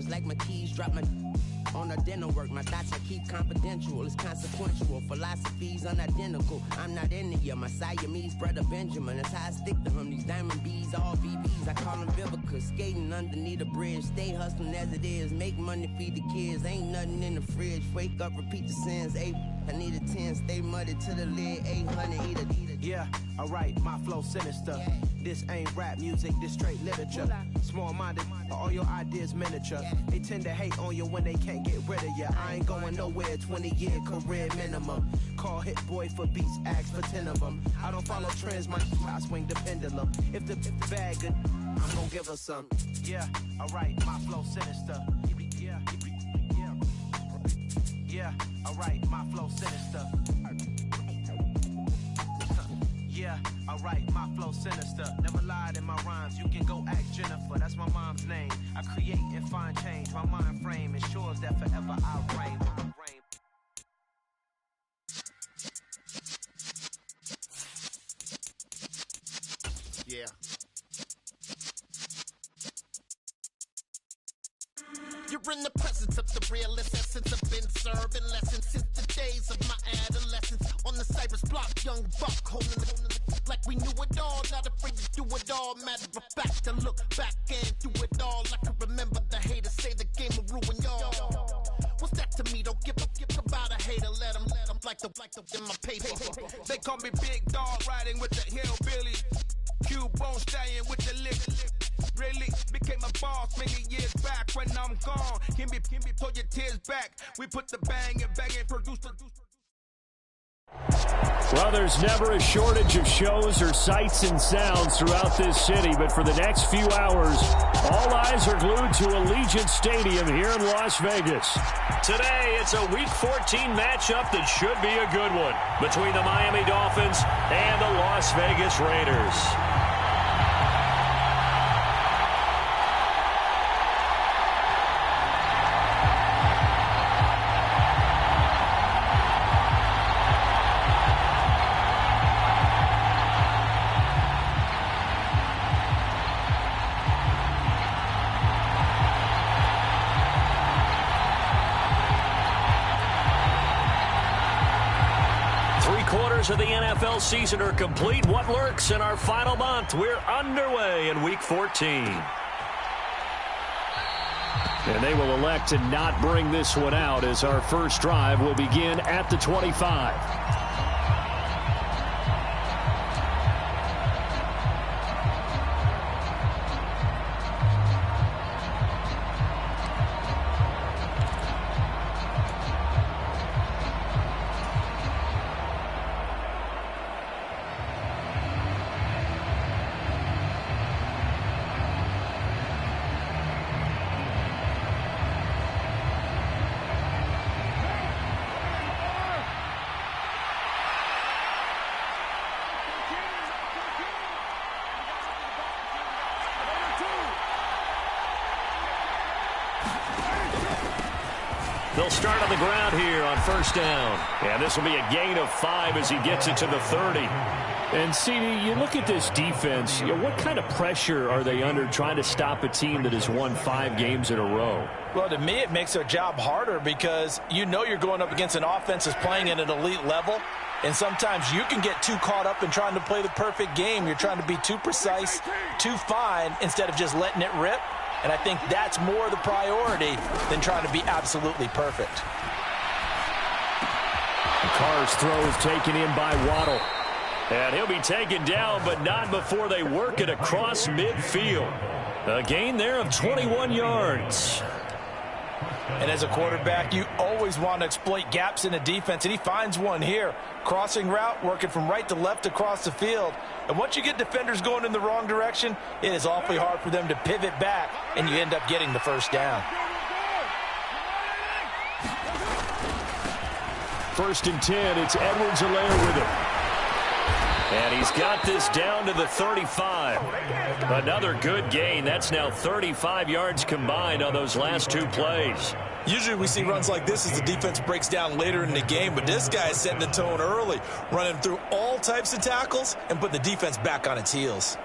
like my keys drop my on a dental work. My thoughts I keep confidential, it's consequential. Philosophies unidentical. I'm not into you. My Siamese brother Benjamin. That's how I stick to him. These diamond bees, all VVs. I call them Vivica. Skating underneath a bridge. Stay hustling as it is. Make money, feed the kids. Ain't nothing in the fridge. Wake up, repeat the sins. I need a 10. Stay muddy to the lid. 800 eat a. Yeah, alright, my flow sinister. Yeah. This ain't rap music, this straight literature. Small-minded, all your ideas miniature. Yeah. They tend to hate on you when they can't get rid of you. I ain't going nowhere, 20-year career minimum. Call Hit Boy for beats, ask for 10 of them. I don't follow trends, I swing the pendulum. If the bag good, I'm gonna give her some. Yeah, alright, my flow sinister. Yeah, alright, my flow sinister. Yeah, alright, my flow sinister. Never lied in my rhymes, you can go ask Jennifer. That's my mom's name. I create and find change. My mind frame ensures that forever I'll reign. Yeah. You're in the presence of the realest essence. I've been serving lessons since the days of my adolescence. On the Cypress block, young buck holding the like we knew it all. Not afraid to do it all. Matter of fact, to look back and do it all. I can remember the haters say the game will ruin y'all. What's that to me? Don't give about a hater. Let them like the in my paper. They call me Big Dog, riding with the hillbilly. Q-Bone stallion with the lick. Really became a boss many years back. When I'm gone, can be pull your tears back. We put the bang and produce the. Well, there's never a shortage of shows or sights and sounds throughout this city, but for the next few hours, all eyes are glued to Allegiant Stadium here in Las Vegas. Today, it's a Week 14 matchup that should be a good one between the Miami Dolphins and the Las Vegas Raiders. Of the NFL season are complete. What lurks in our final month? We're underway in Week 14. And they will elect to not bring this one out as our first drive will begin at the 25. They'll start on the ground here on first down. And this will be a gain of 5 as he gets it to the 30. And, CD, you look at this defense, what kind of pressure are they under trying to stop a team that has won 5 games in a row? Well, to me, it makes their job harder because you know you're going up against an offense that's playing at an elite level. And sometimes you can get too caught up in trying to play the perfect game. You're trying to be too precise, too fine, instead of just letting it rip. And I think that's more the priority than trying to be absolutely perfect. Carr's throw is taken in by Waddle. And he'll be taken down, but not before they work it across midfield. A gain there of 21 yards. And as a quarterback, you always want to exploit gaps in the defense, and he finds one here. Crossing route, working from right to left across the field. And once you get defenders going in the wrong direction, it is awfully hard for them to pivot back, and you end up getting the first down. First and 10, it's Edwards-Helaire with him. And he's got this down to the 35. Another good gain. That's now 35 yards combined on those last 2 plays. Usually we see runs like this as the defense breaks down later in the game, but this guy is setting the tone early, running through all types of tackles and putting the defense back on its heels.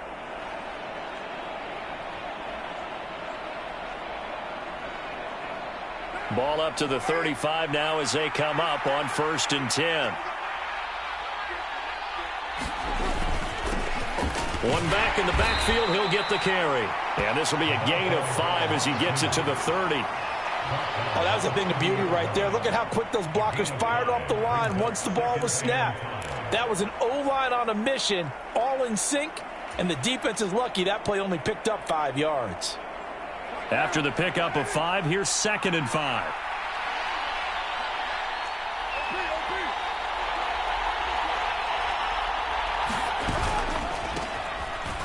Ball up to the 35 now as they come up on 1st and 10. One back in the backfield, he'll get the carry. And this will be a gain of 5 as he gets it to the 30. Oh, that was a thing of beauty right there. Look at how quick those blockers fired off the line once the ball was snapped. That was an O-line on a mission, all in sync, and the defense is lucky that play only picked up 5 yards. After the pickup of 5, here's 2nd and 5.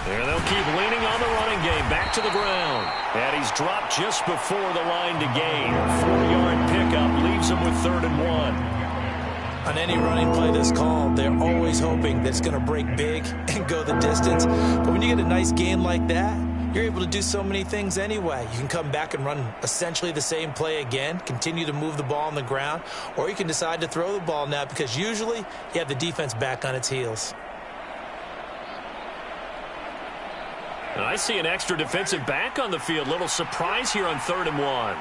There they'll keep leaning on the running game. Back to the ground. And he's dropped just before the line to gain. 4-yard pickup leaves him with 3rd and 1. On any running play that's called, they're always hoping that it's going to break big and go the distance. But when you get a nice gain like that, you're able to do so many things anyway. You can come back and run essentially the same play again, continue to move the ball on the ground, or you can decide to throw the ball now because usually you have the defense back on its heels. And I see an extra defensive back on the field. Little surprise here on 3rd and 1.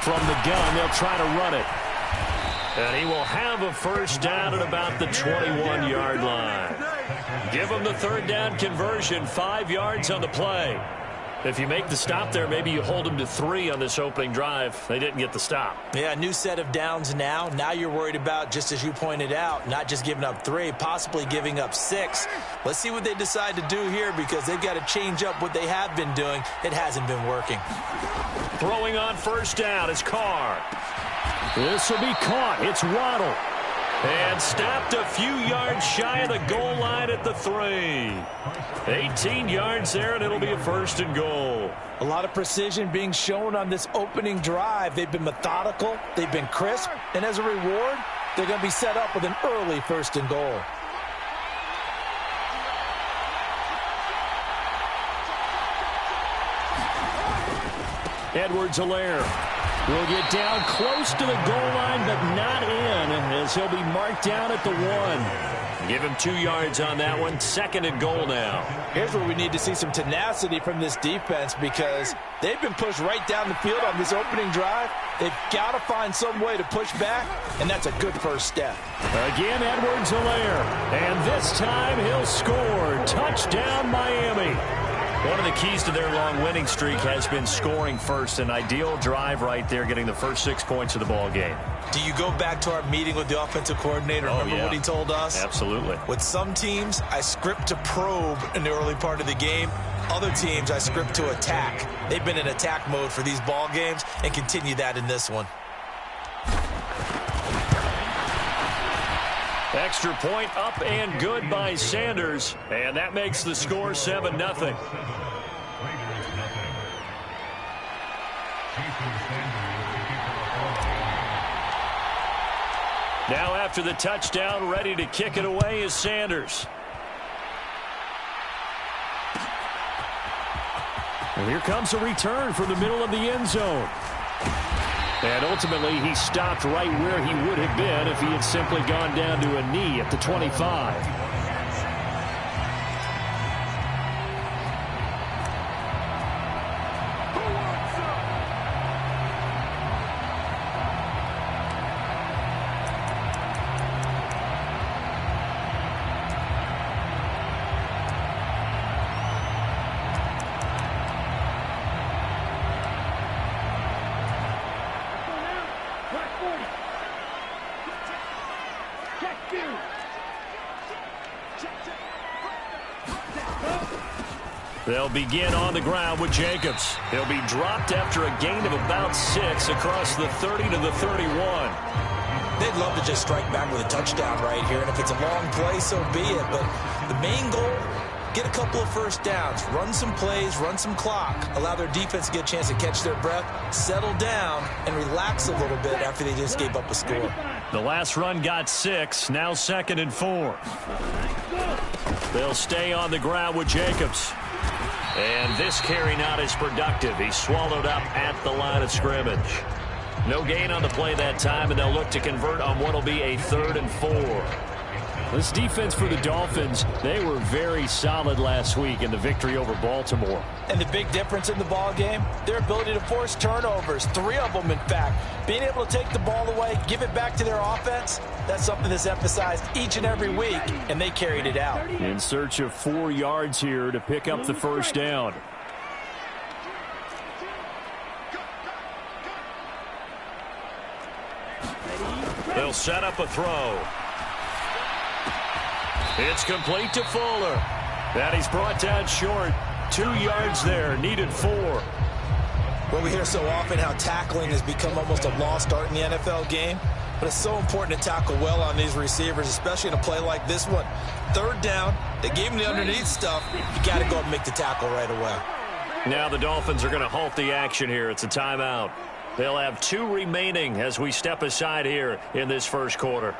From the gun, they'll try to run it. And he will have a 1st down at about the 21-yard line. Give him the 3rd down conversion, 5 yards on the play. If you make the stop there, maybe you hold them to 3 on this opening drive. They didn't get the stop. Yeah, new set of downs now. Now you're worried about, just as you pointed out, not just giving up 3, possibly giving up 6. Let's see what they decide to do here because they've got to change up what they have been doing. It hasn't been working. Throwing on 1st down is Carr. This will be caught. It's Waddle. And stopped a few yards shy of the goal line at the 3. 18 yards there, and it'll be a 1st and goal. A lot of precision being shown on this opening drive. They've been methodical. They've been crisp. And as a reward, they're going to be set up with an early 1st and goal. Edwards-Helaire will get down close to the goal line, but not in, as he'll be marked down at the 1. Give him 2 yards on that one. 2nd and goal now. Here's where we need to see some tenacity from this defense because they've been pushed right down the field on this opening drive. They've got to find some way to push back, and that's a good 1st step. Again, Edwards-Helaire, and this time he'll score. Touchdown, Miami. One of the keys to their long winning streak has been scoring first. An ideal drive right there, getting the first 6 points of the ball game. Do you go back to our meeting with the offensive coordinator? Remember what he told us? Absolutely. With some teams, I script to probe in the early part of the game. Other teams, I script to attack. They've been in attack mode for these ball games and continue that in this one. Extra point up and good by Sanders. And that makes the score 7-0. Now after the touchdown, ready to kick it away is Sanders. And here comes a return from the middle of the end zone. And ultimately, he stopped right where he would have been if he had simply gone down to a knee at the 25. They'll begin on the ground with Jacobs. He'll be dropped after a gain of about 6 across the 30 to the 31. They'd love to just strike back with a touchdown right here, and if it's a long play, so be it. But the main goal, get a couple of first downs, run some plays, run some clock, allow their defense to get a chance to catch their breath, settle down, and relax a little bit after they just gave up a score. The last run got 6, now 2nd and 4. They'll stay on the ground with Jacobs. And this carry not as productive. He's swallowed up at the line of scrimmage. No gain on the play that time, and they'll look to convert on what will be a 3rd and 4. This defense for the Dolphins, they were very solid last week in the victory over Baltimore. And the big difference in the ball game, their ability to force turnovers, 3 of them in fact. Being able to take the ball away, give it back to their offense, that's something that's emphasized each and every week, and they carried it out. In search of 4 yards here to pick up the first down. They'll set up a throw. It's complete to Fuller. And he's brought down short. 2 yards there, needed 4. Well, we hear so often how tackling has become almost a lost art in the NFL game. But it's so important to tackle well on these receivers, especially in a play like this one. 3rd down, they gave him the underneath stuff. You got to go and make the tackle right away. Now the Dolphins are going to halt the action here. It's a timeout. They'll have 2 remaining as we step aside here in this first quarter.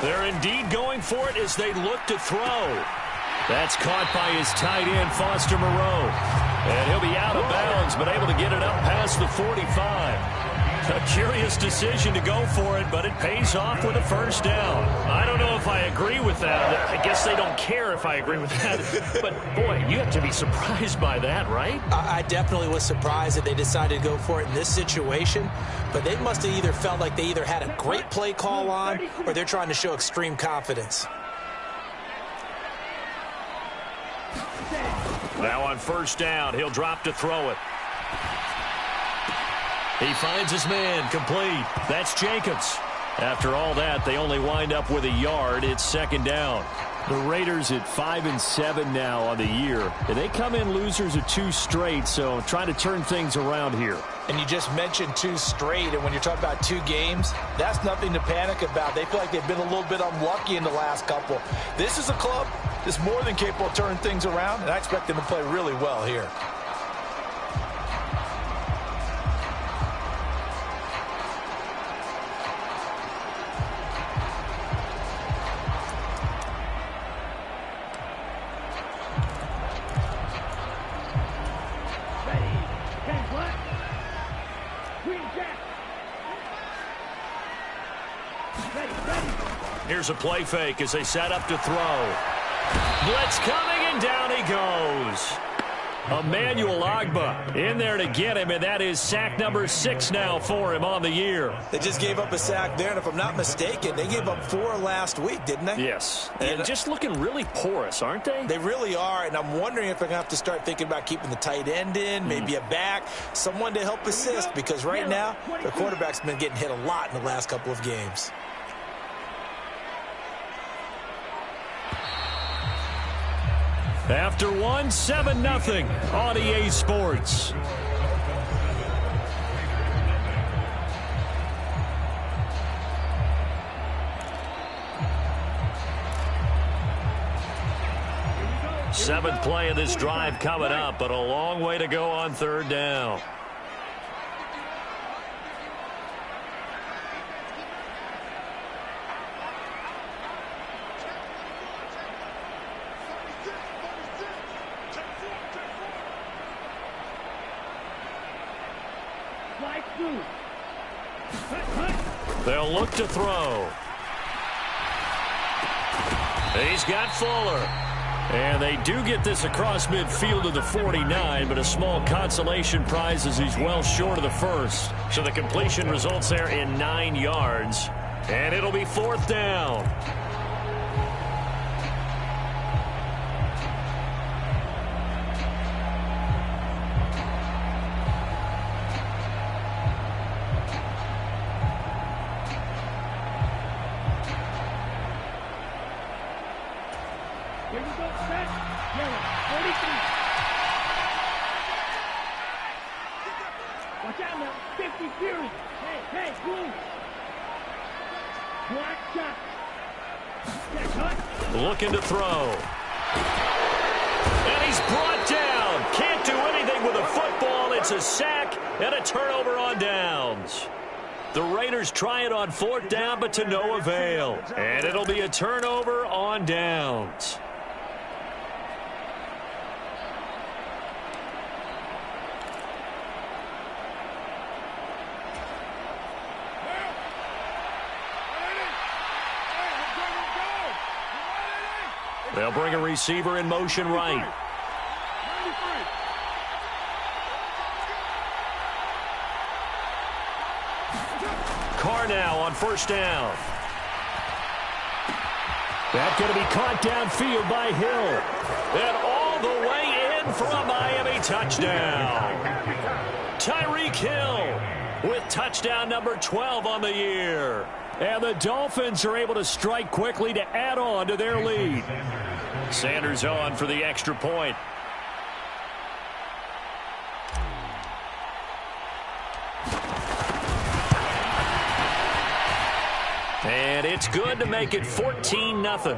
They're indeed going for it as they look to throw. That's caught by his tight end, Foster Moreau. And he'll be out of bounds, but able to get it up past the 45. A curious decision to go for it, but it pays off with a first down. I don't know if I agree with that. I guess they don't care if I agree with that. But, boy, you have to be surprised by that, right? I definitely was surprised that they decided to go for it in this situation. But they must have either felt like they either had a great play call on or they're trying to show extreme confidence. Now on first down, he'll drop to throw it. He finds his man, complete. That's Jacobs. After all that, they only wind up with a yard. It's second down. The Raiders at 5-7 now on the year. And they come in losers of 2 straight, so trying to turn things around here. And you just mentioned 2 straight, and when you're talking about 2 games, that's nothing to panic about. They feel like they've been a little bit unlucky in the last couple. This is a club that's more than capable of turning things around, and I expect them to play really well here. Here's a play fake as they set up to throw. Blitz coming, and down he goes. Emmanuel Ogbah in there to get him, and that is sack number 6 now for him on the year. They just gave up a sack there, and if I'm not mistaken, they gave up 4 last week, didn't they? Yes, and just looking really porous, aren't they? They really are, and I'm wondering if they're going to have to start thinking about keeping the tight end in, maybe a back, someone to help assist, because right now, their quarterback's been getting hit a lot in the last couple of games. After 1, 7-0 on EA Sports. Seventh play of this drive coming up, but a long way to go on 3rd down. They'll look to throw. He's got Fuller. And they do get this across midfield to the 49, but a small consolation prize as he's well short of the first. So the completion results there in 9 yards. And it'll be 4th down. Looking to throw. And he's brought down. Can't do anything with a football. It's a sack and a turnover on downs. The Raiders try it on 4th down, but to no avail. And it'll be a turnover on downs. They'll bring a receiver in motion right. Carr now on 1st down. That's going to be caught downfield by Hill. And all the way in for a Miami touchdown. Tyreek Hill with touchdown number 12 on the year. And the Dolphins are able to strike quickly to add on to their lead. Sanders on for the extra point. And it's good to make it 14-0.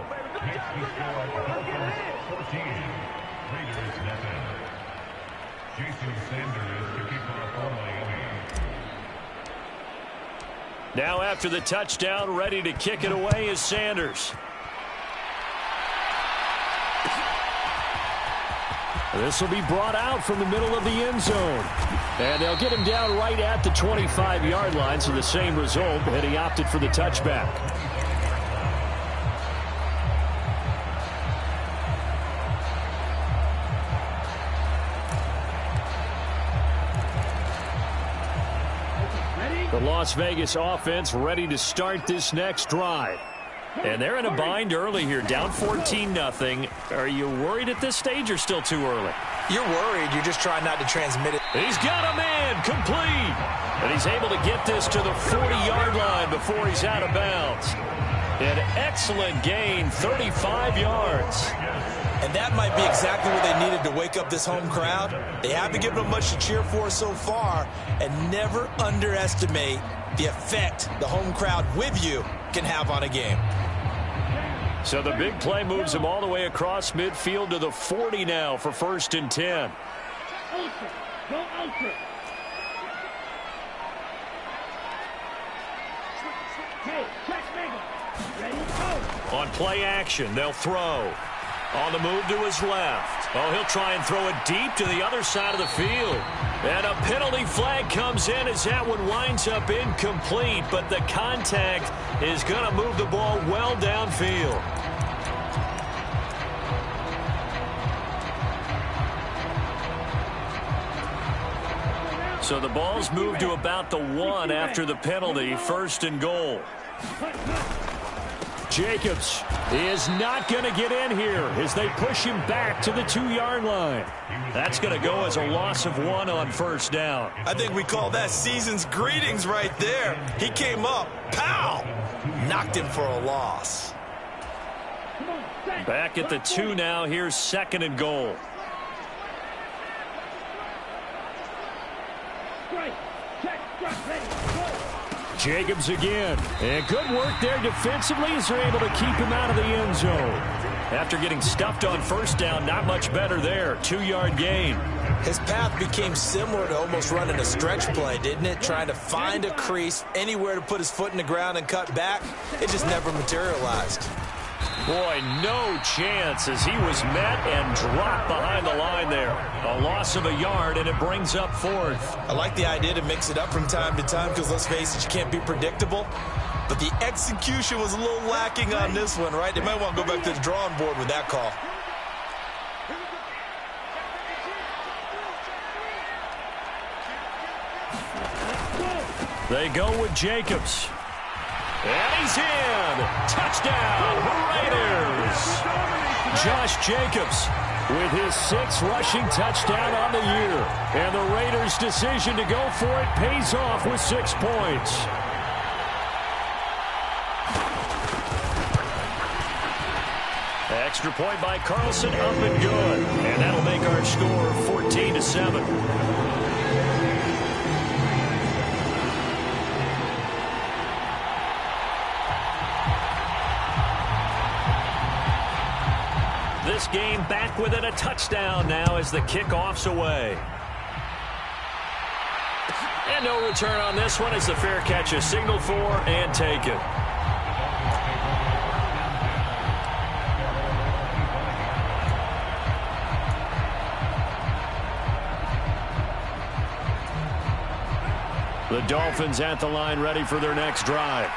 Now after the touchdown, ready to kick it away is Sanders. This will be brought out from the middle of the end zone. And they'll get him down right at the 25-yard line, so the same result, and he opted for the touchback. The Las Vegas offense ready to start this next drive. And they're in a bind early here, down 14-0. Are you worried at this stage or still too early? You're worried. You're just trying not to transmit it. He's got a man complete. And he's able to get this to the 40-yard line before he's out of bounds. An excellent gain, 35 yards. And that might be exactly what they needed to wake up this home crowd. They haven't given them much to cheer for so far, and never underestimate the effect the home crowd with you can have on a game. So the big play moves him all the way across midfield to the 40 now for 1st and 10. On play action, they'll throw. On the move to his left. Oh, he'll try and throw it deep to the other side of the field. And a penalty flag comes in as that one winds up incomplete, but the contact is going to move the ball well downfield. So the ball's moved to about the 1 after the penalty. 1st and goal. Jacobs is not going to get in here as they push him back to the 2-yard line. That's going to go as a loss of 1 on 1st down. I think we call that season's greetings right there. He came up, pow, knocked him for a loss. Back at the 2 now. Here's 2nd and goal. Jacobs again. And good work there defensively as they're able to keep him out of the end zone. After getting stuffed on 1st down, not much better there. 2-yard gain. His path became similar to almost running a stretch play, didn't it? Trying to find a crease, anywhere to put his foot in the ground and cut back. It just never materialized. Boy, no chance as he was met and dropped behind the line there. A loss of a yard, and it brings up 4th. I like the idea to mix it up from time to time because, let's face it, you can't be predictable. But the execution was a little lacking on this one, right? They might want to go back to the drawing board with that call. They go with Jacobs. And he's in. Touchdown, Raiders. Josh Jacobs with his 6th rushing touchdown on the year. And the Raiders' decision to go for it pays off with 6 points. Extra point by Carlson, up and good. And that'll make our score 14-7. This game back within a touchdown now as the kickoff's away. And no return on this one as the fair catch is signaled for and taken. The Dolphins at the line ready for their next drive.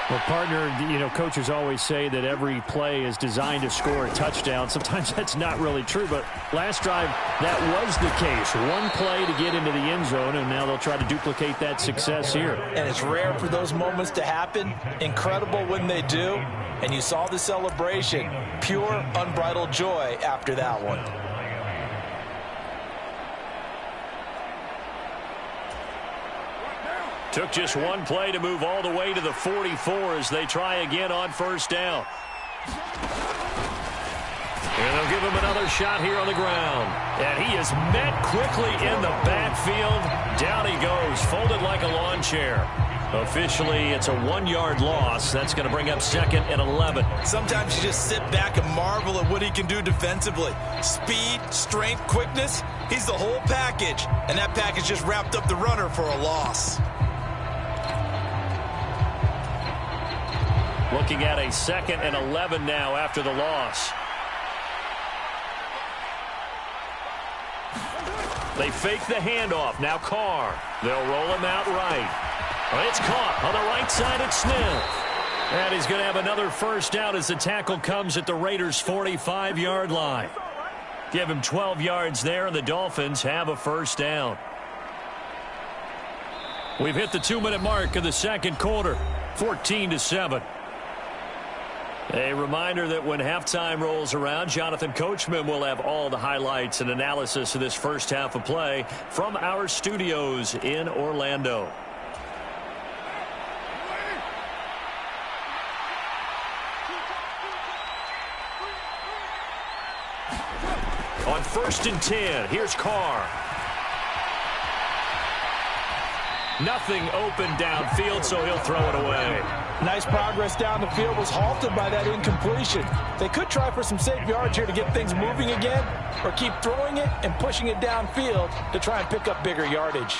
Well, partner, coaches always say that every play is designed to score a touchdown. Sometimes that's not really true, but last drive, that was the case. One play to get into the end zone, and now they'll try to duplicate that success here. And it's rare for those moments to happen. Incredible when they do. And you saw the celebration. Pure, unbridled joy after that one. Took just one play to move all the way to the 44 as they try again on 1st down. And they'll give him another shot here on the ground. And he is met quickly in the backfield. Down he goes, folded like a lawn chair. Officially, it's a 1-yard loss. That's going to bring up 2nd and 11. Sometimes you just sit back and marvel at what he can do defensively. Speed, strength, quickness. He's the whole package. And that package just wrapped up the runner for a loss. Looking at a 2nd and 11 now after the loss. They fake the handoff. Now Carr. They'll roll him out right. It's caught on the right side at Smith. And he's going to have another 1st down as the tackle comes at the Raiders' 45-yard line. Give him 12 yards there, and the Dolphins have a 1st down. We've hit the 2-minute mark of the 2nd quarter. 14-7. A reminder that when halftime rolls around, Jonathan Coachman will have all the highlights and analysis of this first half of play from our studios in Orlando. On 1st and 10, here's Carr. Nothing open downfield, so he'll throw it away. Nice progress down the field, was halted by that incompletion. They could try for some safe yards here to get things moving again, or keep throwing it and pushing it downfield to try and pick up bigger yardage.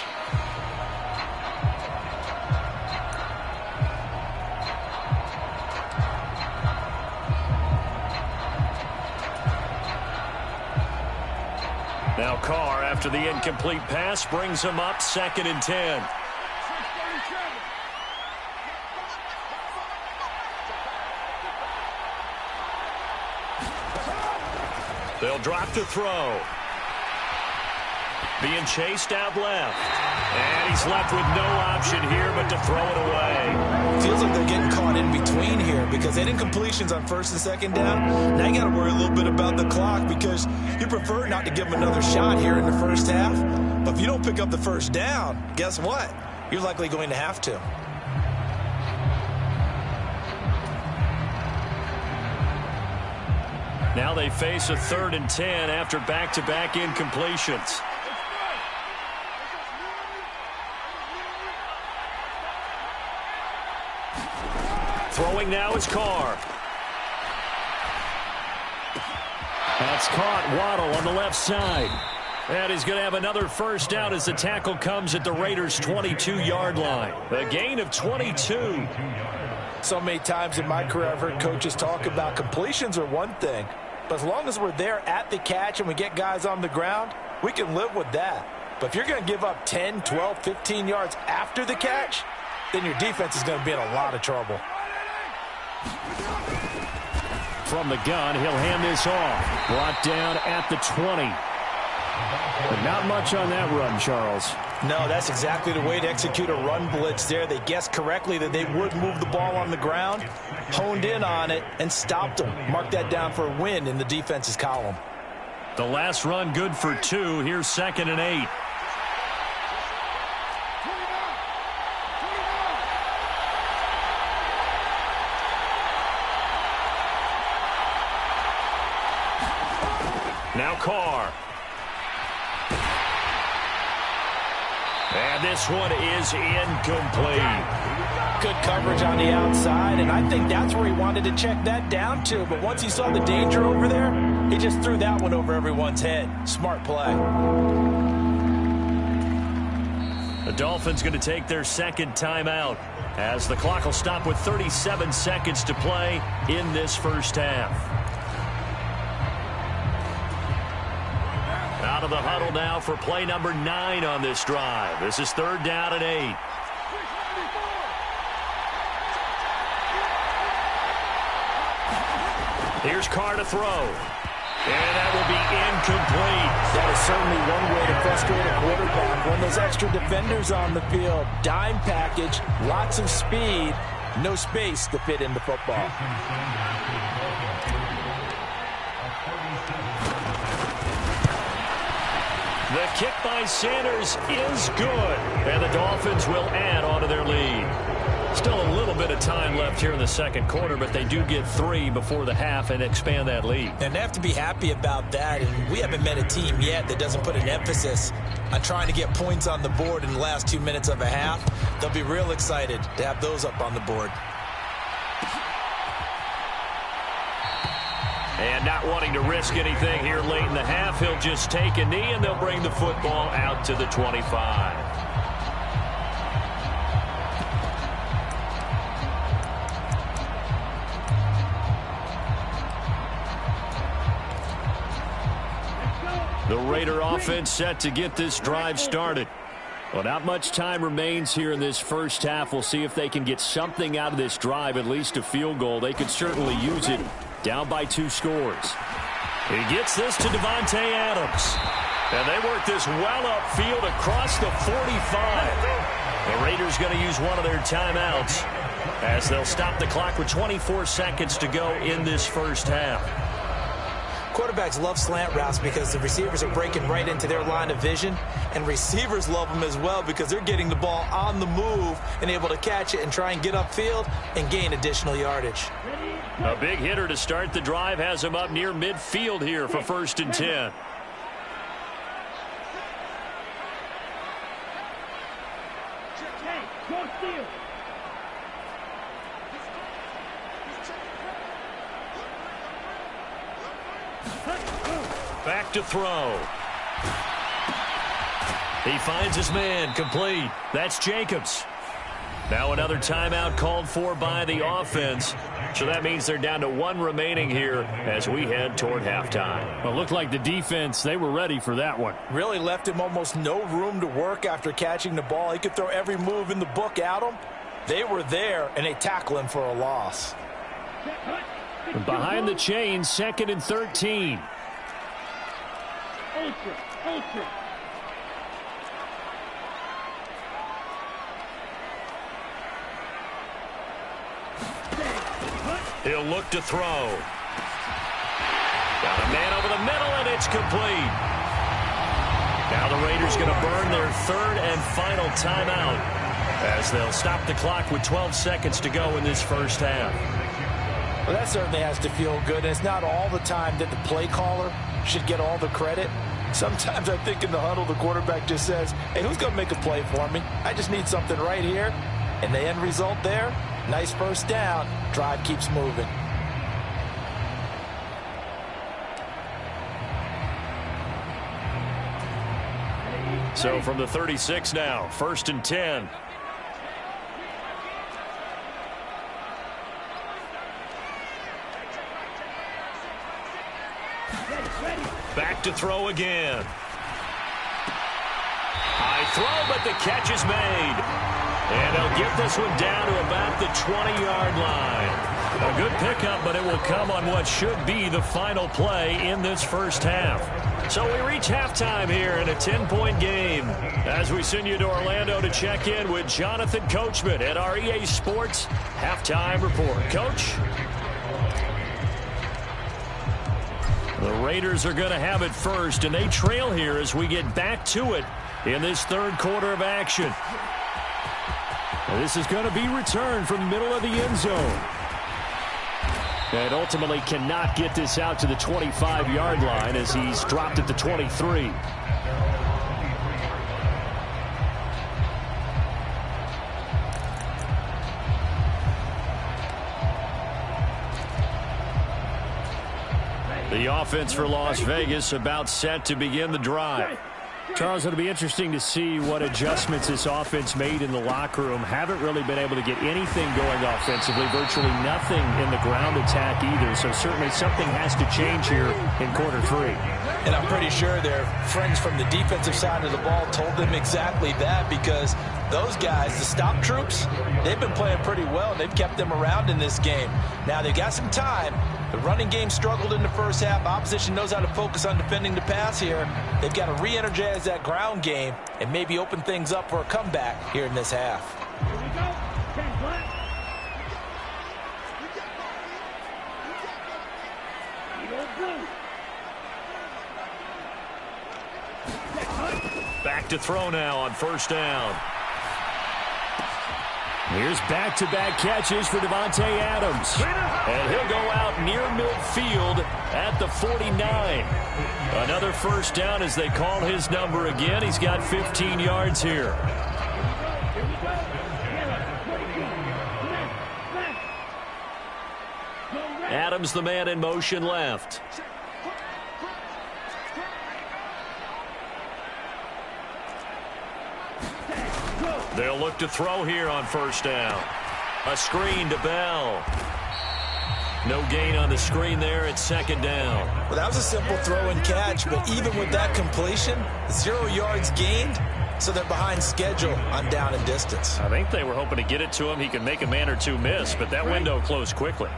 Now Carr, after the incomplete pass, brings him up 2nd and 10. They'll drop to throw. being chased out left. And he's left with no option here but to throw it away. Feels like they're getting caught in between here because they didn't completions on first and second down. Now you got to worry a little bit about the clock because you prefer not to give them another shot here in the first half. But if you don't pick up the first down, guess what? You're likely going to have to. Now they face a 3rd and 10 after back-to-back incompletions. Throwing now is Carr. That's caught. Waddle on the left side. And he's going to have another first down as the tackle comes at the Raiders' 22-yard line. A gain of 22. So many times in my career I've heard coaches talk about completions are one thing. But as long as we're there at the catch and we get guys on the ground, we can live with that. But if you're going to give up 10, 12, 15 yards after the catch, then your defense is going to be in a lot of trouble. From the gun, he'll hand this off. Brought down at the 20. But not much on that run, Charles. No, that's exactly the way to execute a run blitz there. They guessed correctly that they would move the ball on the ground, honed in on it, and stopped them. Mark that down for a win in the defense's column. The last run good for 2. Here's 2nd and 8. Now Carr. And this one is incomplete. Good coverage on the outside, and I think that's where he wanted to check that down to. But once he saw the danger over there, he just threw that one over everyone's head. Smart play. The Dolphins going to take their 2nd timeout as the clock will stop with 37 seconds to play in this first half. Out of the huddle now for play number 9 on this drive. This is 3rd down and 8. Here's Carr to throw. And that will be incomplete. That is certainly one way to frustrate a quarterback. When those extra defenders on the field, dime package, lots of speed, no space to fit into football. The kick by Sanders is good. And the Dolphins will add on to their lead. Still a little bit of time left here in the second quarter, but they do get 3 before the half and expand that lead. And they have to be happy about that. And we haven't met a team yet that doesn't put an emphasis on trying to get points on the board in the last 2 minutes of a half. They'll be real excited to have those up on the board. And not wanting to risk anything here late in the half, he'll just take a knee, and they'll bring the football out to the 25. The Raider offense set to get this drive started. Well, not much time remains here in this first half. We'll see if they can get something out of this drive, at least a field goal. They could certainly use it. Down by 2 scores. He gets this to Devontae Adams. And they work this well upfield across the 45. The Raiders going to use one of their timeouts as they'll stop the clock with 24 seconds to go in this first half. Quarterbacks love slant routes because the receivers are breaking right into their line of vision, and receivers love them as well because they're getting the ball on the move and able to catch it and try and get upfield and gain additional yardage. A big hitter to start the drive has him up near midfield here for 1st and 10. Back to throw. He finds his man, complete. That's Jacobs. Now another timeout called for by the offense. So that means they're down to 1 remaining here as we head toward halftime. Well, it looked like the defense, they were ready for that one. Really left him almost no room to work after catching the ball. He could throw every move in the book at him. They were there, and they tackle him for a loss. Behind the chains, 2nd and 13. He'll look to throw. Got a man over the middle, and it's complete. Now the Raiders going to burn their third and final timeout as they'll stop the clock with 12 seconds to go in this first half. Well, that certainly has to feel good. It's not all the time that the play caller should get all the credit. Sometimes I think in the huddle, the quarterback just says, hey, who's going to make a play for me? I just need something right here. And the end result there, nice first down. Drive keeps moving. So from the 36 now, 1st and 10. Back to throw again. High throw, but the catch is made. And he'll get this one down to about the 20-yard line. A good pickup, but it will come on what should be the final play in this first half. So we reach halftime here in a 10-point game as we send you to Orlando to check in with Jonathan Coachman at our EA Sports Halftime Report. Coach? The Raiders are going to have it first, and they trail here as we get back to it in this third quarter of action. This is going to be returned from the middle of the end zone. And ultimately cannot get this out to the 25-yard line as he's dropped at the 23. The offense for Las Vegas about set to begin the drive. Charles, it'll be interesting to see what adjustments this offense made in the locker room. Haven't really been able to get anything going offensively, virtually nothing in the ground attack either. So certainly something has to change here in quarter three. And I'm pretty sure their friends from the defensive side of the ball told them exactly that, because those guys, the stop troops, they've been playing pretty well. They've kept them around in this game. Now they've got some time. The running game struggled in the first half. Opposition knows how to focus on defending the pass here. They've got to re-energize that ground game and maybe open things up for a comeback here in this half. Here we go. Back to throw now on first down. Here's back-to-back catches for Devontae Adams. And he'll go out near midfield at the 49. Another first down as they call his number again. He's got 15 yards here. Adams, the man in motion left. They'll look to throw here on first down. A screen to Bell. No gain on the screen there at second down. Well, that was a simple throw and catch, but even with that completion, 0 yards gained, so they're behind schedule on down and distance. I think they were hoping to get it to him. He could make a man or two miss, but that window closed quickly.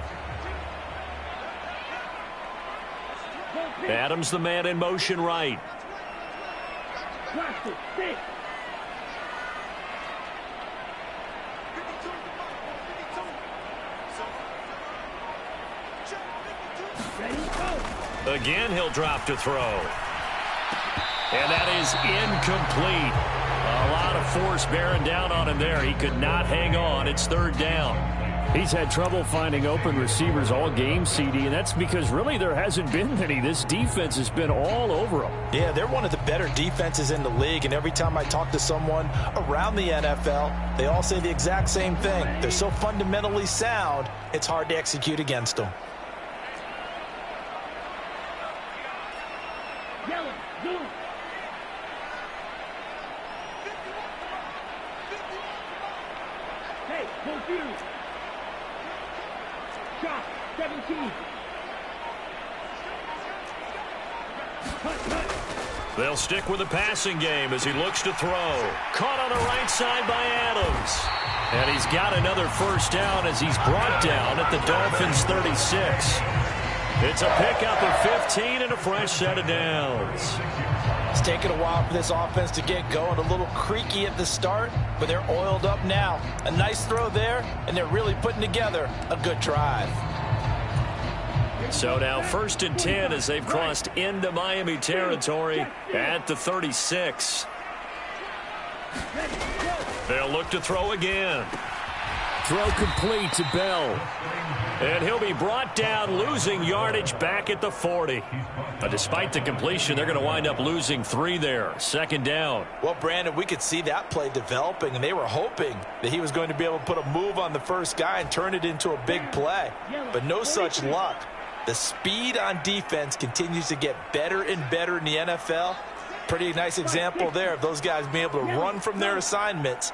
Adams, the man in motion right. Again, he'll drop to throw. And that is incomplete. A lot of force bearing down on him there. He could not hang on. It's third down. He's had trouble finding open receivers all game, CD, and that's because really there hasn't been many. This defense has been all over him. Yeah, they're one of the better defenses in the league, and every time I talk to someone around the NFL, they all say the exact same thing. They're so fundamentally sound, it's hard to execute against them. They'll stick with the passing game as he looks to throw. Caught on the right side by Adams. And he's got another first down as he's brought down at the Dolphins' 36. It's a pickup of 15 and a fresh set of downs. It's taken a while for this offense to get going. A little creaky at the start, but they're oiled up now. A nice throw there, and they're really putting together a good drive. So now 1st and 10 as they've crossed into Miami territory at the 36. They'll look to throw again. Throw complete to Bell. And he'll be brought down, losing yardage back at the 40. But despite the completion, they're going to wind up losing 3 there. 2nd down. Well, Brandon, we could see that play developing, and they were hoping that he was going to be able to put a move on the first guy and turn it into a big play. But no such luck. The speed on defense continues to get better and better in the NFL. Pretty nice example there of those guys being able to run from their assignments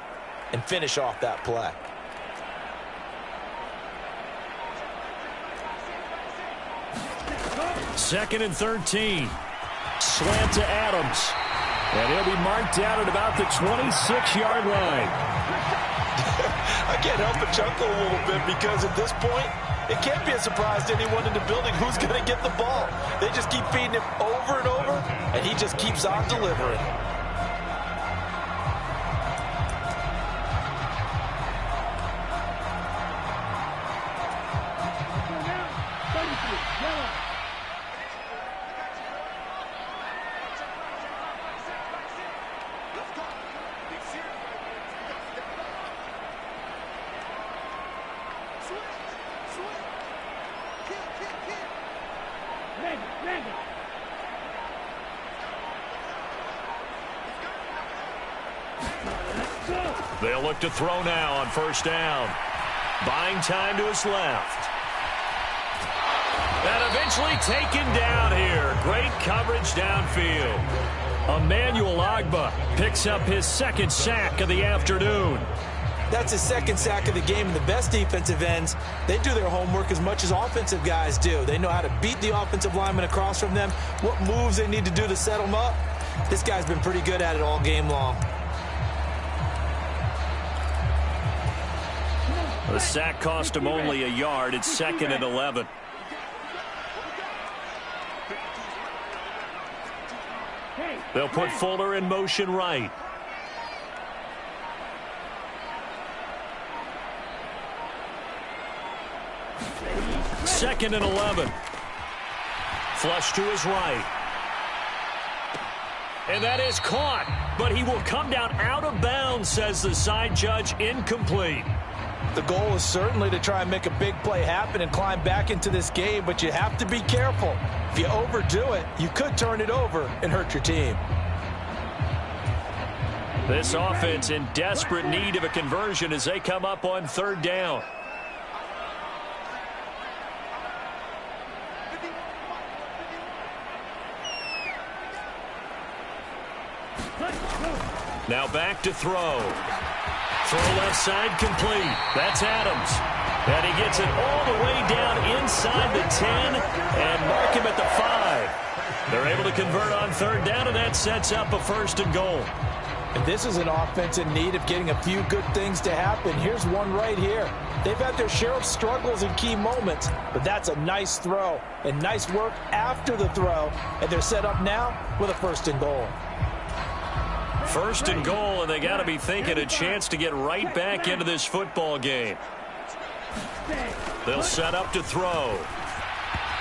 and finish off that play. Second and 13. Slant to Adams. And he'll be marked down at about the 26-yard line. I can't help but chuckle a little bit because at this point, it can't be a surprise to anyone in the building who's going to get the ball. They just keep feeding him over and over, and he just keeps on delivering. They'll look to throw now on 1st down. Buying time to his left. And eventually taken down here. Great coverage downfield. Emmanuel Ogbah picks up his 2nd sack of the afternoon. That's his 2nd sack of the game. And the best defensive ends, they do their homework as much as offensive guys do. They know how to beat the offensive lineman across from them, what moves they need to do to set them up. This guy's been pretty good at it all game long. The sack cost him only a yard. It's 2nd and 11. They'll put Fuller in motion right. Second and 11. Flush to his right. And that is caught, but he will come down out of bounds, says the side judge. Incomplete. The goal is certainly to try and make a big play happen and climb back into this game, but you have to be careful. If you overdo it, you could turn it over and hurt your team. This offense in desperate need of a conversion as they come up on 3rd down. Now back to throw. Throw left side complete. That's Adams. And he gets it all the way down inside the 10 and mark him at the 5. They're able to convert on 3rd down, and that sets up a 1st and goal. And this is an offense in need of getting a few good things to happen. Here's one right here. They've had their share of struggles in key moments, but that's a nice throw and nice work after the throw. And they're set up now with a 1st and goal. 1st and goal, and they got to be thinking a chance to get right back into this football game. They'll set up to throw.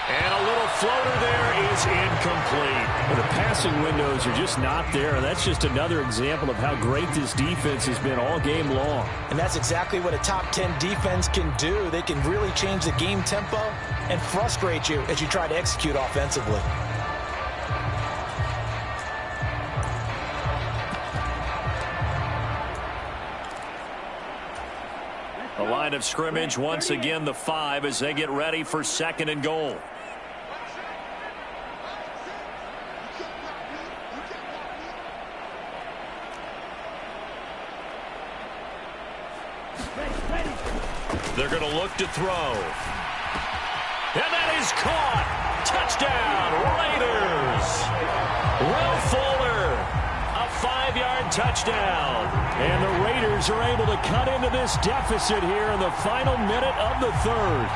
And a little floater there is incomplete. Well, the passing windows are just not there. That's just another example of how great this defense has been all game long. And that's exactly what a top 10 defense can do. They can really change the game tempo and frustrate you as you try to execute offensively. The line of scrimmage once again the 5 as they get ready for 2nd and goal. They're going to look to throw. And that is caught. Touchdown, Raiders. Will Fuller, a 5-yard touchdown. And the Raiders are able to cut into this deficit here in the final minute of the 3rd.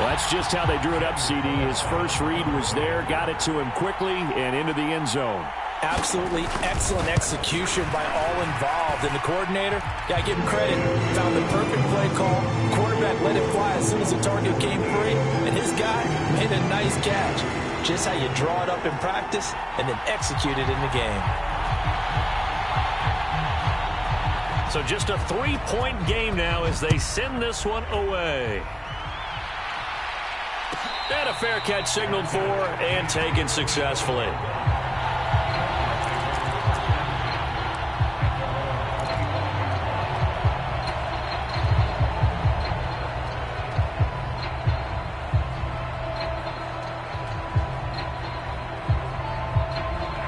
Well, that's just how they drew it up, CD. His first read was there, got it to him quickly and into the end zone. Absolutely excellent execution by all involved. And the coordinator, got to give him credit, found the perfect play call. Quarterback let it fly as soon as the target came free. And his guy made a nice catch. Just how you draw it up in practice and then execute it in the game. So just a 3-point game now as they send this one away. And a fair catch signaled for and taken successfully.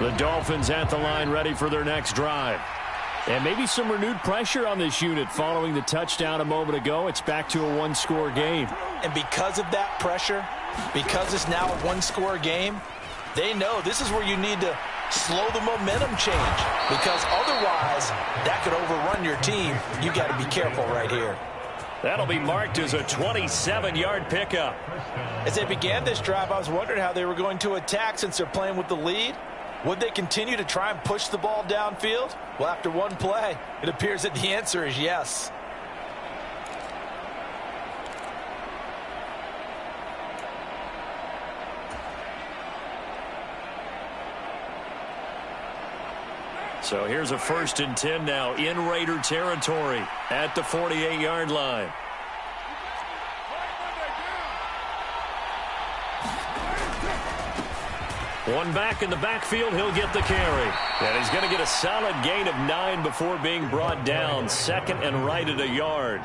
The Dolphins at the line ready for their next drive. And maybe some renewed pressure on this unit following the touchdown a moment ago. It's back to a one-score game. And because of that pressure, because it's now a one-score game, they know this is where you need to slow the momentum change. Because otherwise, that could overrun your team. You got to be careful right here. That'll be marked as a 27-yard pickup. As they began this drive, I was wondering how they were going to attack since they're playing with the lead. Would they continue to try and push the ball downfield? Well, after one play, it appears that the answer is yes. So here's a 1st and 10 now in Raider territory at the 48-yard line. One back in the backfield, he'll get the carry. And he's going to get a solid gain of 9 before being brought down. 2nd and right at a yard.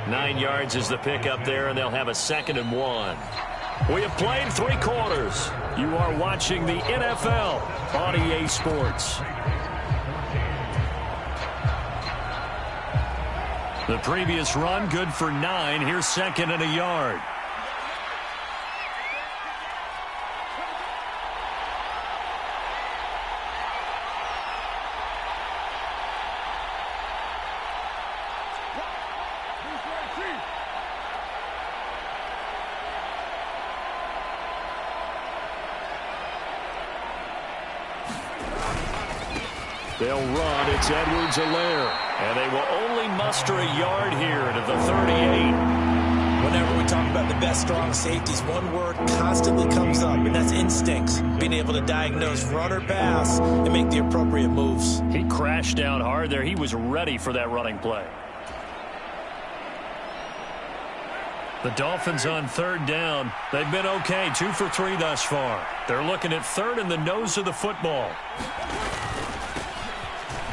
9 yards is the pickup there, and they'll have a 2nd and 1. We have played 3 quarters. You are watching the NFL on EA Sports. The previous run, good for 9. Here's 2nd and a yard. They'll run. It's Edwards-Helaire. And they will only muster a yard here to the 38. Whenever we talk about the best strong safeties, one word constantly comes up, and that's instincts. Being able to diagnose run or pass and make the appropriate moves. He crashed down hard there. He was ready for that running play. The Dolphins on 3rd down. They've been okay, 2 for 3 thus far. They're looking at 3rd in the nose of the football.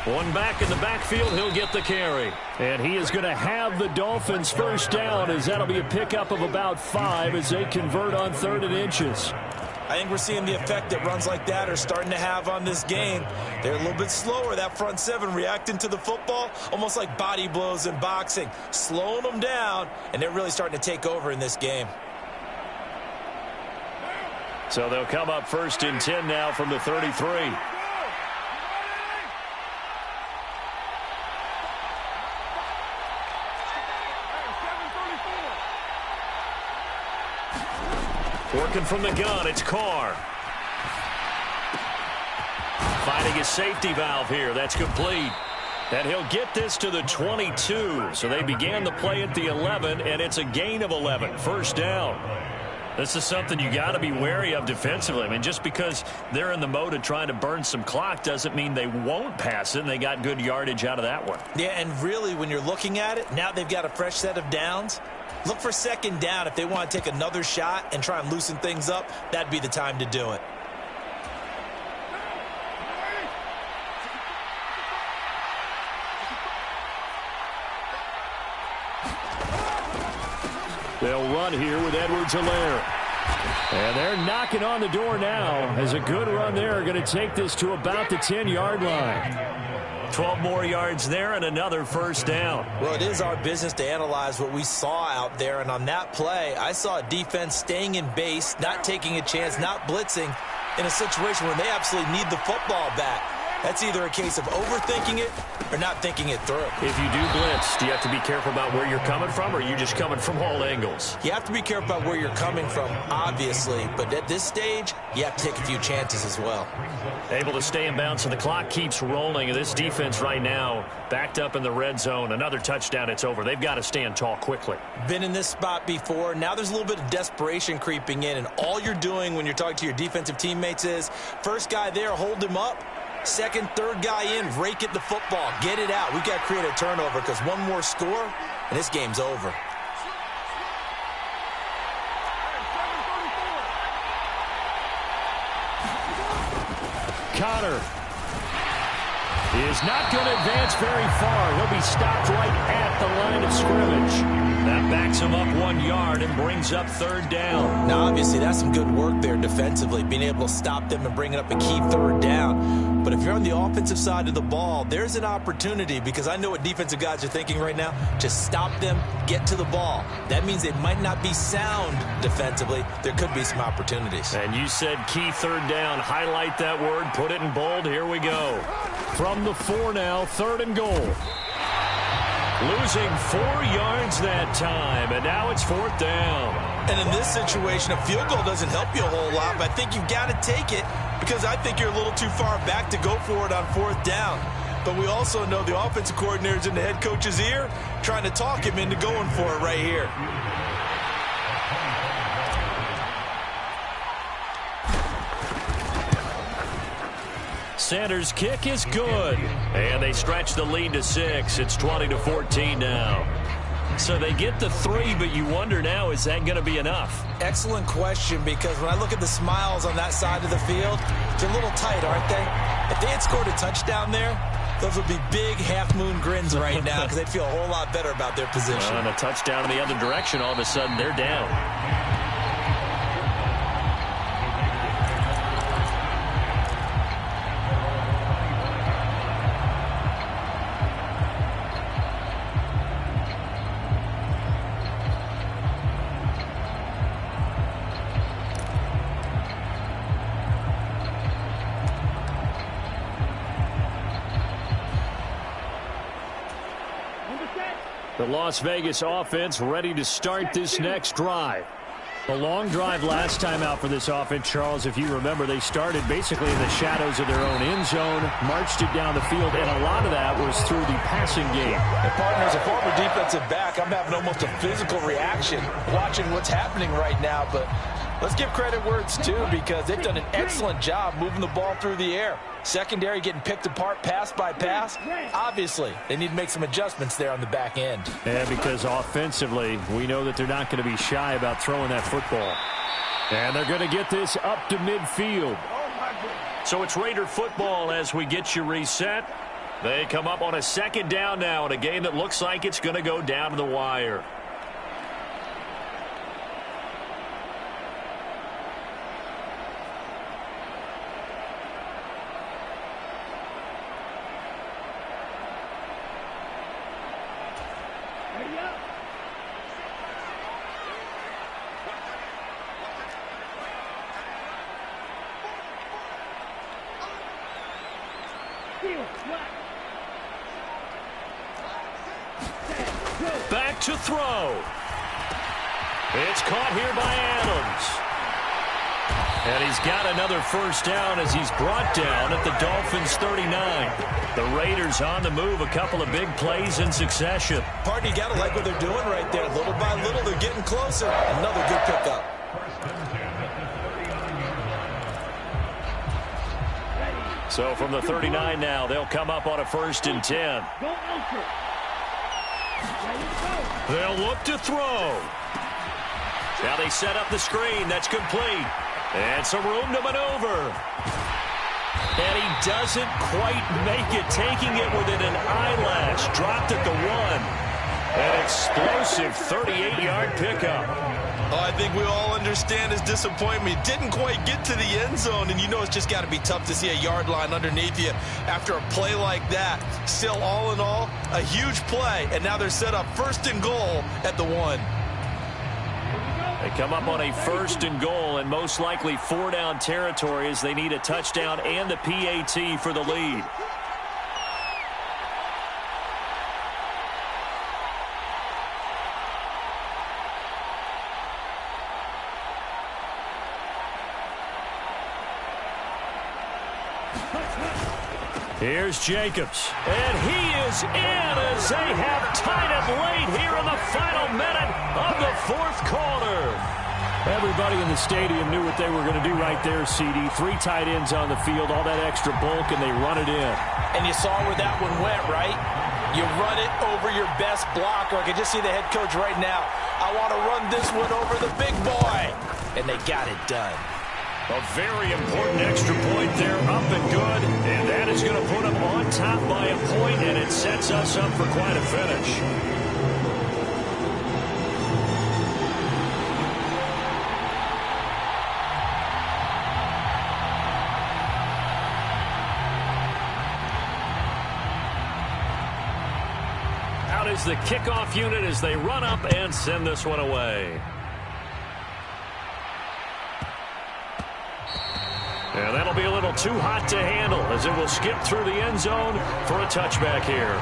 One back in the backfield, he'll get the carry. And he is going to have the Dolphins 1st down, as that'll be a pickup of about 5 as they convert on 3rd and inches. I think we're seeing the effect that runs like that are starting to have on this game. They're a little bit slower, that front 7, reacting to the football, almost like body blows in boxing, slowing them down, and they're really starting to take over in this game. So they'll come up 1st and 10 now from the 33. Working from the gun, it's Carr. Finding his safety valve here. That's complete. And he'll get this to the 22. So they began the play at the 11, and it's a gain of 11. 1st down. This is something you got to be wary of defensively. I mean, just because they're in the mode of trying to burn some clock doesn't mean they won't pass it, and they got good yardage out of that one. Yeah, and really, when you're looking at it, now they've got a fresh set of downs. Look for 2nd down. If they want to take another shot and try and loosen things up, that'd be the time to do it. They'll run here with Edwards-Helaire. And they're knocking on the door now as a good run there. Going to take this to about the 10-yard line. 12 more yards there and another 1st down. Well, it is our business to analyze what we saw out there. And on that play, I saw a defense staying in base, not taking a chance, not blitzing in a situation where they absolutely need the football back. That's either a case of overthinking it or not thinking it through. If you do blitz, do you have to be careful about where you're coming from, or are you just coming from all angles? You have to be careful about where you're coming from, obviously, but at this stage, you have to take a few chances as well. Able to stay in bounds, so the clock keeps rolling. And this defense right now, backed up in the red zone. Another touchdown, it's over. They've got to stand tall quickly. Been in this spot before. Now there's a little bit of desperation creeping in, and all you're doing when you're talking to your defensive teammates is, first guy there, hold him up. Second, third guy in, rake at the football. Get it out. We've got to create a turnover because one more score, and this game's over. Connor is not going to advance very far. He'll be stopped right at the line of scrimmage. That backs him up 1 yard and brings up third down. Now, obviously, that's some good work there defensively, being able to stop them and bring it up a key third down. But if you're on the offensive side of the ball, there's an opportunity, because I know what defensive guys are thinking right now. Just stop them, get to the ball. That means they might not be sound defensively. There could be some opportunities. And you said key third down. Highlight that word, put it in bold. Here we go. From the 4 now, 3rd and goal. Losing 4 yards that time, and now it's 4th down. And in this situation, a field goal doesn't help you a whole lot, but I think you've got to take it, because I think you're a little too far back to go for it on 4th down. But we also know the offensive coordinator's in the head coach's ear, trying to talk him into going for it right here. Sanders' kick is good. And they stretch the lead to 6. It's 20-14 now. So they get the 3, but you wonder now, is that going to be enough? Excellent question, because when I look at the smiles on that side of the field, they're a little tight, aren't they? If they had scored a touchdown there, those would be big half-moon grins right now, because they'd feel a whole lot better about their position. And a touchdown in the other direction, all of a sudden they're down. The Las Vegas offense ready to start this next drive. A long drive last time out for this offense, Charles. If you remember, they started basically in the shadows of their own end zone, marched it down the field, and a lot of that was through the passing game. And partner, as a former defensive back, I'm having almost a physical reaction watching what's happening right now. But let's give credit where it's due, because they've done an excellent job moving the ball through the air. Secondary getting picked apart pass by pass. Obviously, they need to make some adjustments there on the back end. Yeah, because offensively, we know that they're not going to be shy about throwing that football. And they're going to get this up to midfield. So it's Raider football as we get you reset. They come up on a 2nd down now in a game that looks like it's going to go down to the wire. Back to throw. It's caught here by Adams. And he's got another first down as he's brought down at the Dolphins' 39. The Raiders on the move, a couple of big plays in succession. Partner, you got to like what they're doing right there. Little by little, they're getting closer. Another good pickup. So from the 39 now, they'll come up on a 1st and 10. They'll look to throw. Now they set up the screen. That's complete. And some room to maneuver. And he doesn't quite make it, taking it within an eyelash. Dropped at the 1. An explosive 38-yard pickup. Oh, I think we all understand his disappointment. Didn't quite get to the end zone, and you know it's just got to be tough to see a yard line underneath you after a play like that. Still, all in all, a huge play, and now they're set up 1st and goal at the 1. They come up on a 1st and goal, and most likely 4-down territory as they need a touchdown and the PAT for the lead. Here's Jacobs, and he is in as they have tied it late here in the final minute of the 4th quarter. Everybody in the stadium knew what they were going to do right there, CD. 3 tight ends on the field, all that extra bulk, and they run it in. And you saw where that one went, right? You run it over your best blocker. I can just see the head coach right now. I want to run this one over the big boy. And they got it done. A very important extra point there, up and good, and that is going to put them on top by a point, and it sets us up for quite a finish. Out is the kickoff unit as they run up and send this one away. And that'll be a little too hot to handle as it will skip through the end zone for a touchback here.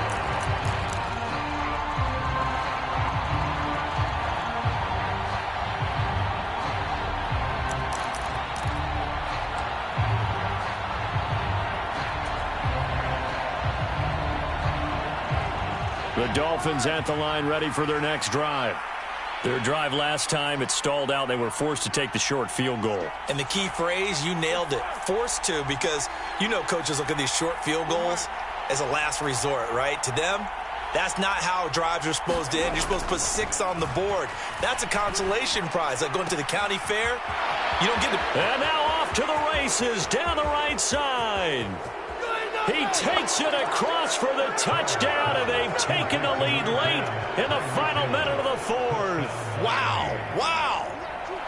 The Dolphins at the line ready for their next drive. Their drive last time, it stalled out. They were forced to take the short field goal. And the key phrase, you nailed it, forced to, because you know coaches look at these short field goals as a last resort, right? To them, that's not how drives are supposed to end. You're supposed to put 6 on the board. That's a consolation prize, like going to the county fair. You don't get to... And now off to the races down the right side. He takes it across for the touchdown, and they've taken the lead late in the final minute of the 4th. Wow, wow.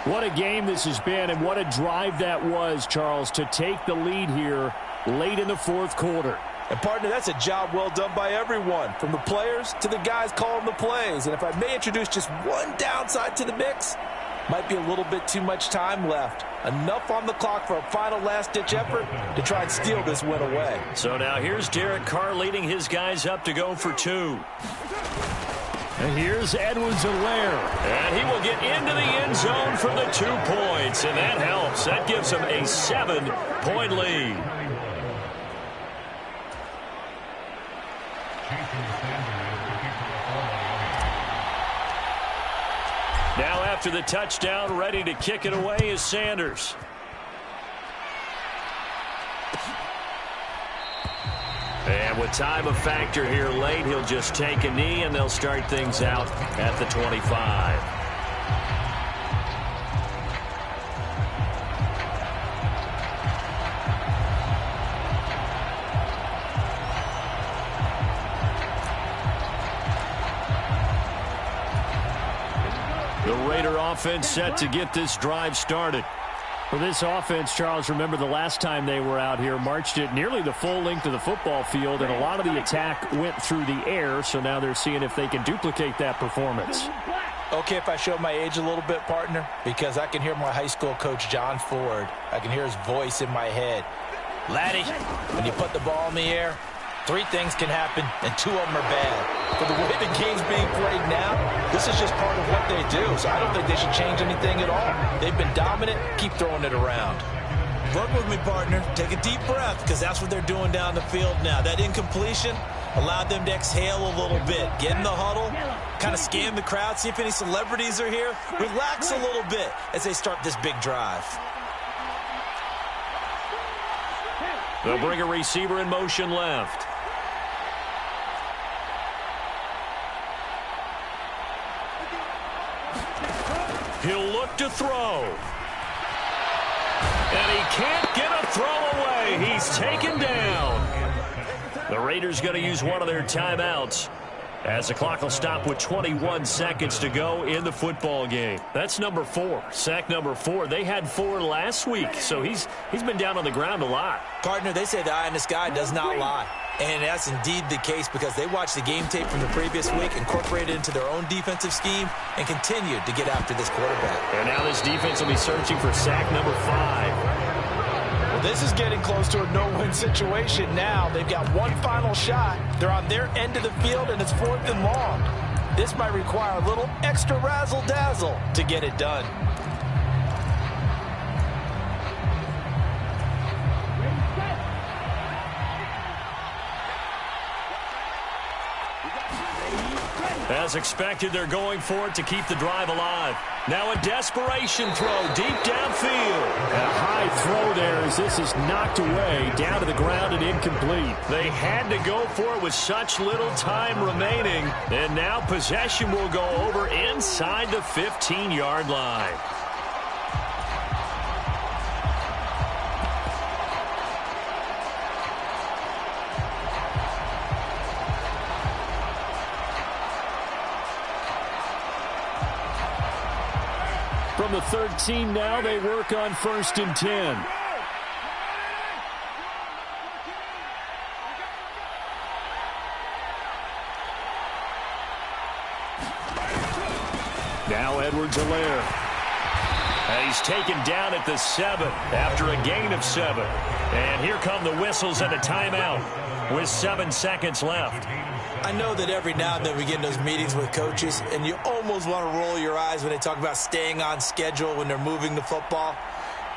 What a game this has been, and what a drive that was, Charles, to take the lead here late in the 4th quarter. And, partner, that's a job well done by everyone, from the players to the guys calling the plays. And if I may introduce just one downside to the mix, might be a little bit too much time left. Enough on the clock for a final last-ditch effort to try and steal this win away. So now here's Derek Carr leading his guys up to go for 2. And here's Edwards-Helaire. And he will get into the end zone for the 2 points. And that helps. That gives him a 7-point lead. Now after the touchdown, ready to kick it away is Sanders. And with time a factor here late, he'll just take a knee, and they'll start things out at the 25. The Raider offense set to get this drive started. For this offense, Charles, remember the last time they were out here, marched it nearly the full length of the football field, and a lot of the attack went through the air, so now they're seeing if they can duplicate that performance. Okay, if I show my age a little bit, partner, because I can hear my high school coach, John Ford. I can hear his voice in my head. Laddie, when you put the ball in the air, 3 things can happen, and 2 of them are bad. But the way the game's being played now, this is just part of what they do. So I don't think they should change anything at all. They've been dominant. Keep throwing it around. Work with me, partner. Take a deep breath, because that's what they're doing down the field now. That incompletion allowed them to exhale a little bit. Get in the huddle, kind of scan the crowd, see if any celebrities are here. Relax a little bit as they start this big drive. They'll bring a receiver in motion left. He'll look to throw. And he can't get a throw away. He's taken down. The Raiders going to use one of their timeouts as the clock will stop with 21 seconds to go in the football game. That's number 4, sack number 4. They had 4 last week, so he's been down on the ground a lot. Partner, they say the eye in the sky does not lie. And that's indeed the case because they watched the game tape from the previous week, incorporated it into their own defensive scheme, and continued to get after this quarterback. And now this defense will be searching for sack number 5. Well, this is getting close to a no-win situation now. They've got one final shot. They're on their end of the field, and it's 4th and long. This might require a little extra razzle-dazzle to get it done. As expected, they're going for it to keep the drive alive. Now a desperation throw deep downfield. A high throw there as this is knocked away, down to the ground and incomplete. They had to go for it with such little time remaining. And now possession will go over inside the 15-yard line. From the 13 now, they work on 1st and 10. Now Edwards-Helaire. And he's taken down at the 7 after a gain of 7. And here come the whistles and a timeout with 7 seconds left. I know that every now and then we get in those meetings with coaches, and you almost want to roll your eyes when they talk about staying on schedule when they're moving the football.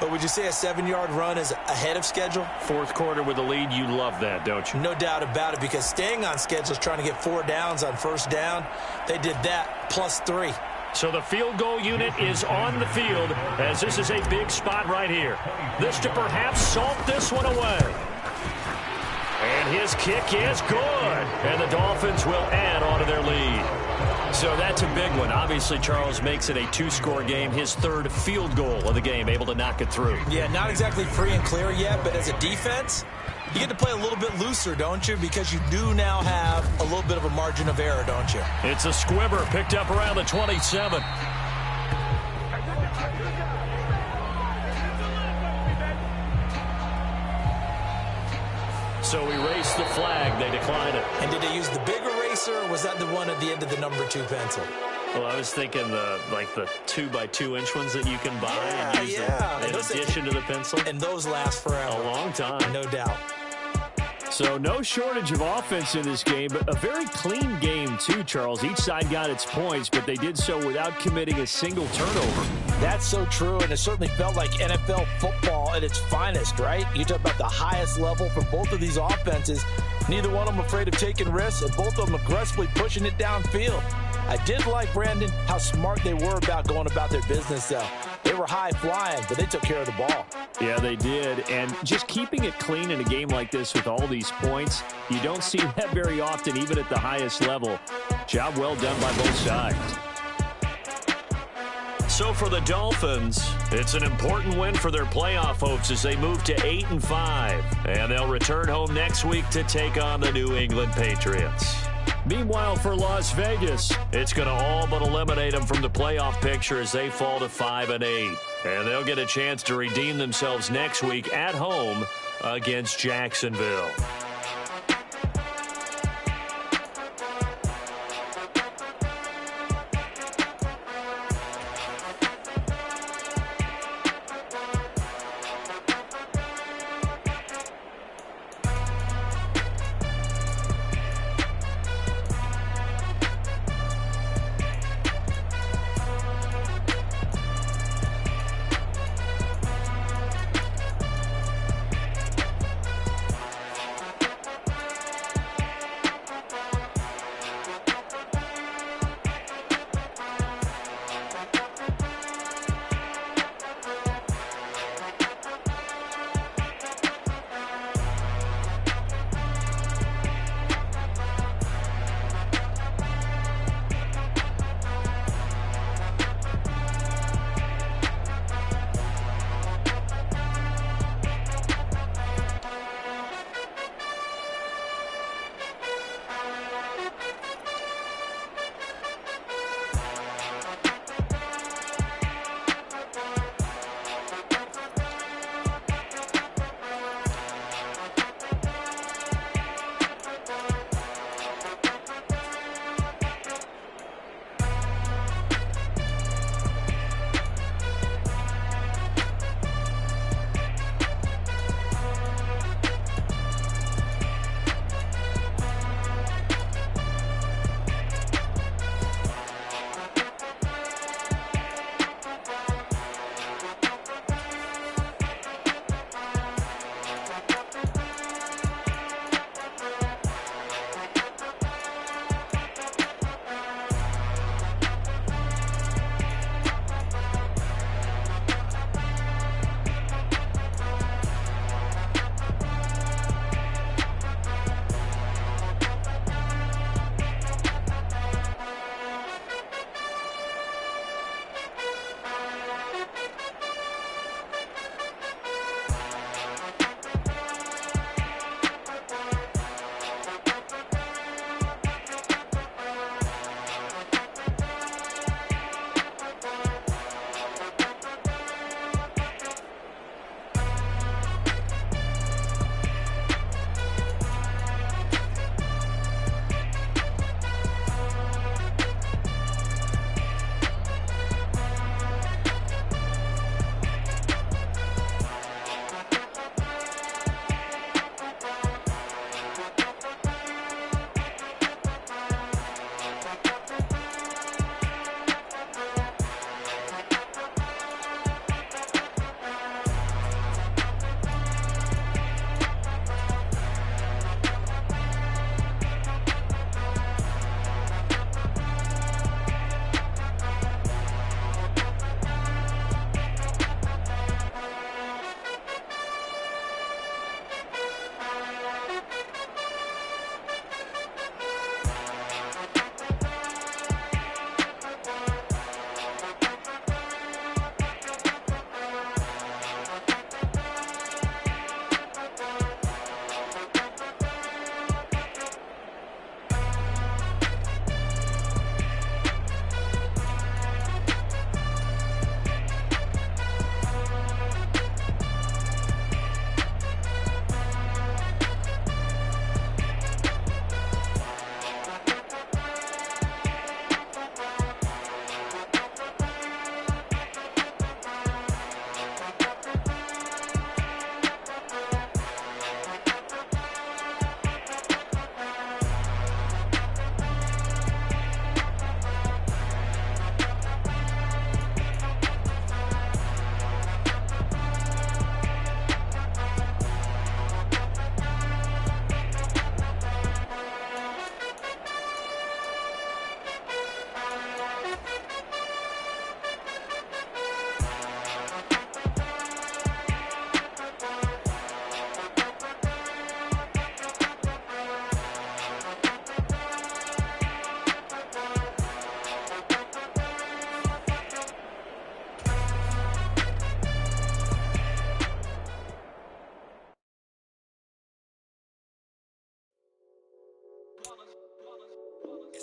But would you say a 7-yard run is ahead of schedule? 4th quarter with the lead, you love that, don't you? No doubt about it, because staying on schedule is trying to get 4 downs on 1st down. They did that plus 3. So the field goal unit is on the field as this is a big spot right here. This to perhaps salt this one away. And his kick is good. And the Dolphins will add on to their lead. So that's a big one. Obviously, Charles makes it a 2-score game. His 3rd field goal of the game, able to knock it through. Yeah, not exactly free and clear yet, but as a defense, you get to play a little bit looser, don't you? Because you do now have a little bit of a margin of error, don't you? It's a squibber picked up around the 27. So erase the flag. They decline it. And did they use the big eraser, or was that the one at the end of the number 2 pencil? Well, I was thinking the 2x2-inch ones that you can buy and use in addition to the pencil. And those last forever. A long time. No doubt. So no shortage of offense in this game, but a very clean game too, Charles. Each side got its points, but they did so without committing a single turnover. That's so true, and it certainly felt like NFL football at its finest, right? You talk about the highest level from both of these offenses. Neither one of them afraid of taking risks, and both of them aggressively pushing it downfield. I did like, Brandon, how smart they were about going about their business, though. They were high-flying, but they took care of the ball. Yeah, they did. And just keeping it clean in a game like this with all these points, you don't see that very often, even at the highest level. Job well done by both sides. So for the Dolphins, it's an important win for their playoff hopes as they move to 8-5. And they'll return home next week to take on the New England Patriots. Meanwhile, for Las Vegas, it's going to all but eliminate them from the playoff picture as they fall to 5-8. And they'll get a chance to redeem themselves next week at home against Jacksonville.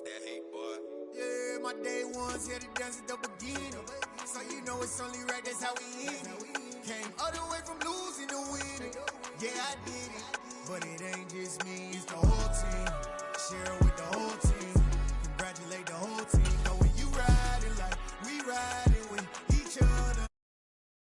It's that hate, boy. Yeah, my day ones here to dance at the beginning. So you know it's only right, that's how we end it. Came all the way from losing to winning. Yeah, I did it. But it ain't just me, it's the whole team.